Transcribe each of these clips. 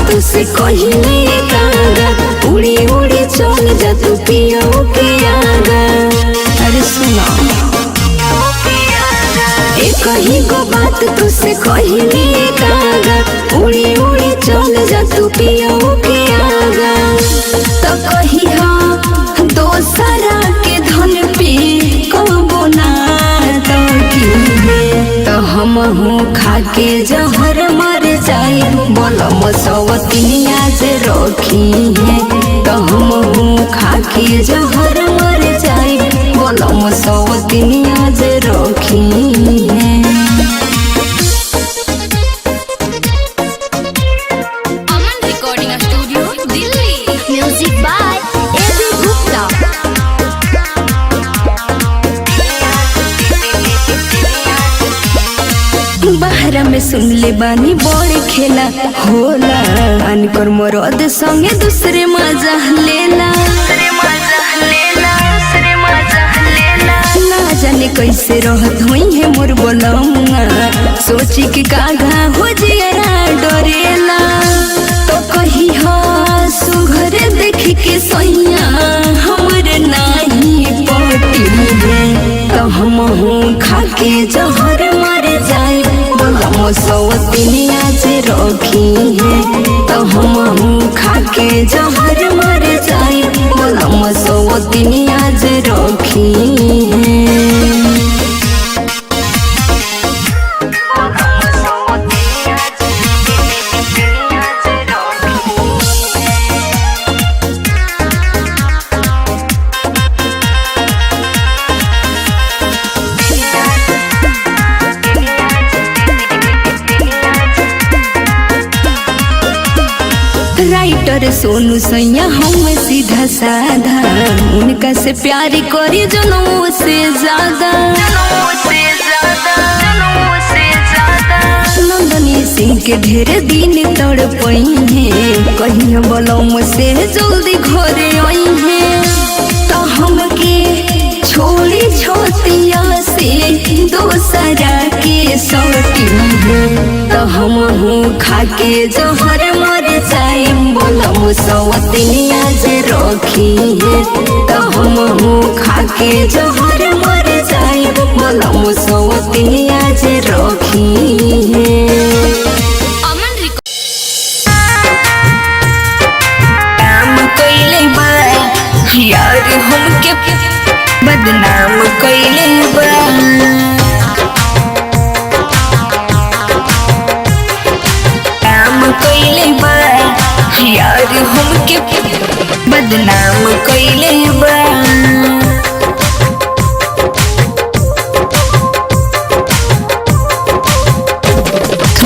तुझसे कहले कागा, उड़ी उड़ी चल जा तू पिया के आगा। अरे सुना एक ही गो बात तुझसे कहले कागा, उड़ी उड़ी चल जा तू पिया के आगा। तो कही हाँ दोसरा के धन पे कबो ना तो हम हूँ खाके जहर मर जाए, बोलम सवतिनिया से रखी है। तो हम हूँ खाके जहर मर जाए, बोलम सवतिनिया से रखी है। Aman recording studio Delhi. Music by AB Gupta. बाहर में सुन ले बानी बड़ खेला होला, अनकर मरद संगे दूसरे मजा लेला। ना जाने कैसे रहत हुई है मोर बोलौंगा, सोची कि कागा हो जियरा डरेला। तो कही हाँ सुघर देख के सैया हमरे नाही पटी है। तो हम हूँ खाके जहर मर जाए, बोलम सवतिनिया से रखी है। तो हम हूँ खाके जहर मर जाए, बोलम सवतिनिया से रखी है। राइटर सोनू सैया हम सीधा साधा, उनका से प्यार करी जनों से ज्यादा। नंदनी सिंह के ढेर दिन तड़पई है, कहीं बोलम से जल्दी घरे आई है। तो हमके छोड़ी छोतिया से दोसरा के सटी है। तो हम हूँ खाके जहर मर जाए, बोलम सवतिनिया से रखी है। तो हम हूँ खाके जहर मर जाए, बोलम सवतिनिया से रखी है। काम कइले बा यार हमके बदनाम कइले बा। काम कइले बा यार हमके बदनाम कइले बा।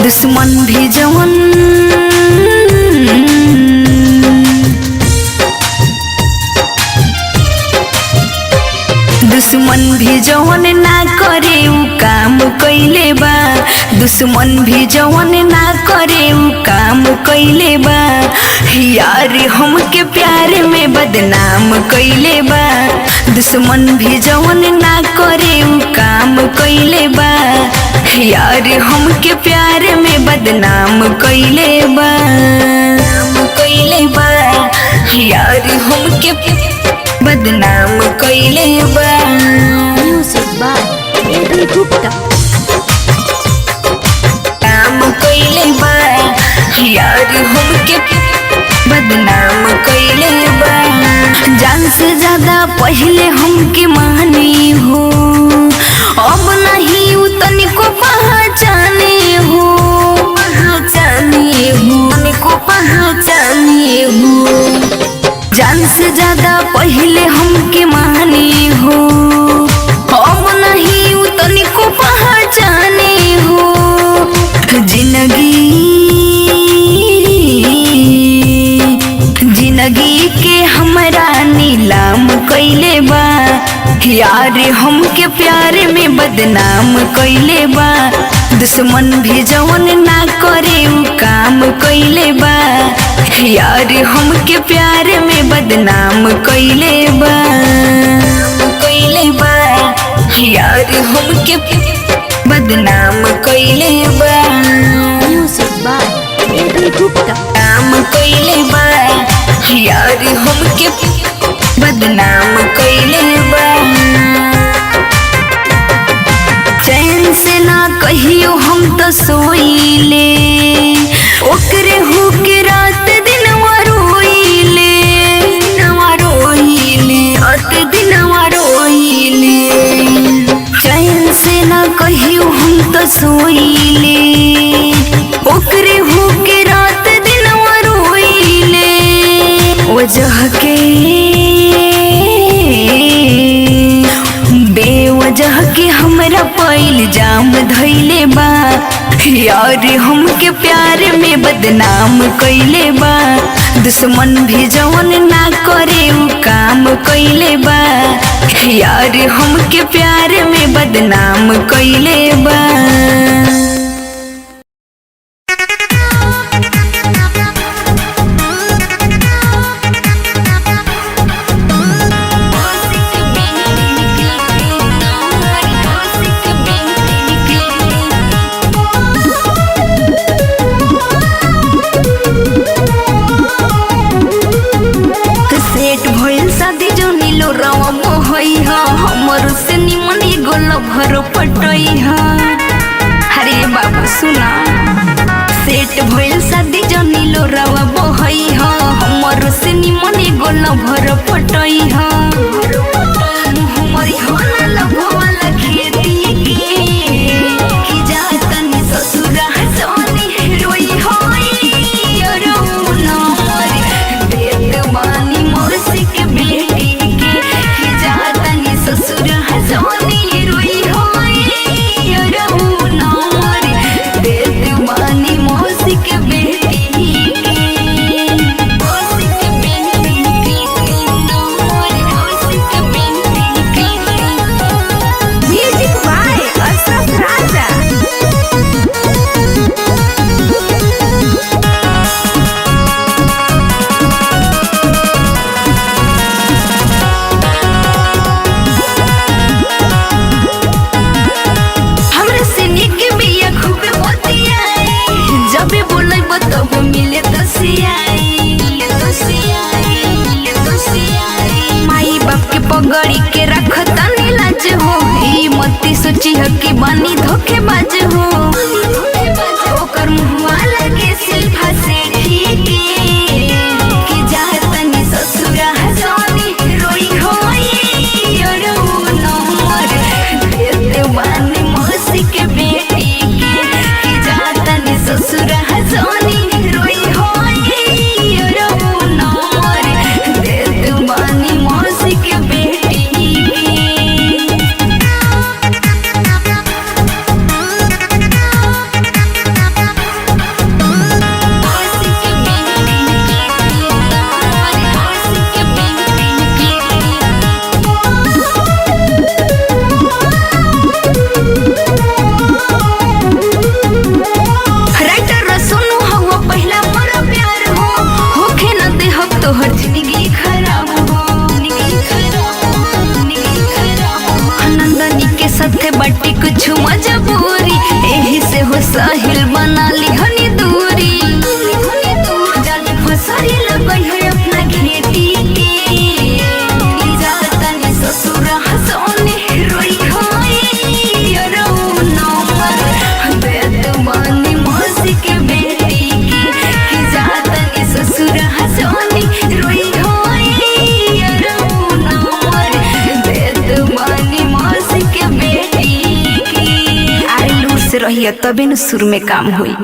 दुश्मन भी जवन दुश्मन भी जवन ना करे उ काम कइले बा। दुश्मन भी जवन ना करे उ काम कइले बा। यार हमके प्यार में बदनाम कइले बा। दुश्मन भी जवन ना करे उ काम कइले बा। यार हमके प्यार में बदनाम कइले बा। यार हमके बदनाम कइले बा। Music by AB Gupta. काम कइले बा यार हमके बदनाम कइले बा। जान से ज्यादा पहले हमके मानी हो, अब नहीं उ तनिको पहचाने हो। तनिको पहचाने हो। जान से ज्यादा पहले हमके मानी हो, अब नहीं उ तनिको पहचाने हो। जिंदगी के हमरा नीलाम कइले बा। यार हमके प्यार में बदनाम कइले बा। दुश्मन भी जवन ना करे उ काम कइले बा। यार हमके प्यार में बदनाम कइले बा। यार हमके बदनाम कइले बा। Music by AB Gupta. काम कइले बा यार हमके बदनाम कइले बा। चैन से ना कहियो हम तो सोइले ओकरे होके रात दिनवा रोइले चैन से ना कहियो हम तो सोइले ओकरे होके रात दिनवा रोइले वजह के बेवजह के हमरा पैल जाम धइले बा यार हमके प्यार में बदनाम कइले बा। दुश्मन भी जवन ना करे उ काम कइले बा यार हमके प्यार में बदनाम कइले बा। भरो पटई हरे बाबा सुना सेट भइल शादी जनीलो रवा बहई हमर से निमने गोल भर पटई हमरी होला लभवाला खेती की जातनी ससुरा सोनी रोई होई रौना मर देत बानी मोरसी के बेटी के की जातनी ससुरा सोनी गड़ी के रखता नीलाज हो ई मती सोची ह कि बानी धोखेबाज हो ओकर मुहवा लगे सिल्फा से ठीक कि जातनी ससुरा सोनी रोई होई रौना मर देत बानी मौसी के बेटी कि जातनी ससुरा सोनी रोई होई रौना मर देत बानी मौसी के बेटी। तोहर जिंदगी खराब हो नंदनी के साथे बाटी कुछ मजबूरी एही से हो साहिल बना ली हनी दूरी जाली फसारी लगई है अपना खेती के जातनी ससुरा सोनी रोई होई रौना मर देत बानी मौसी के बेटी की जातनी ससुरा सोनी रहिए तबे न सुर में काम हुई।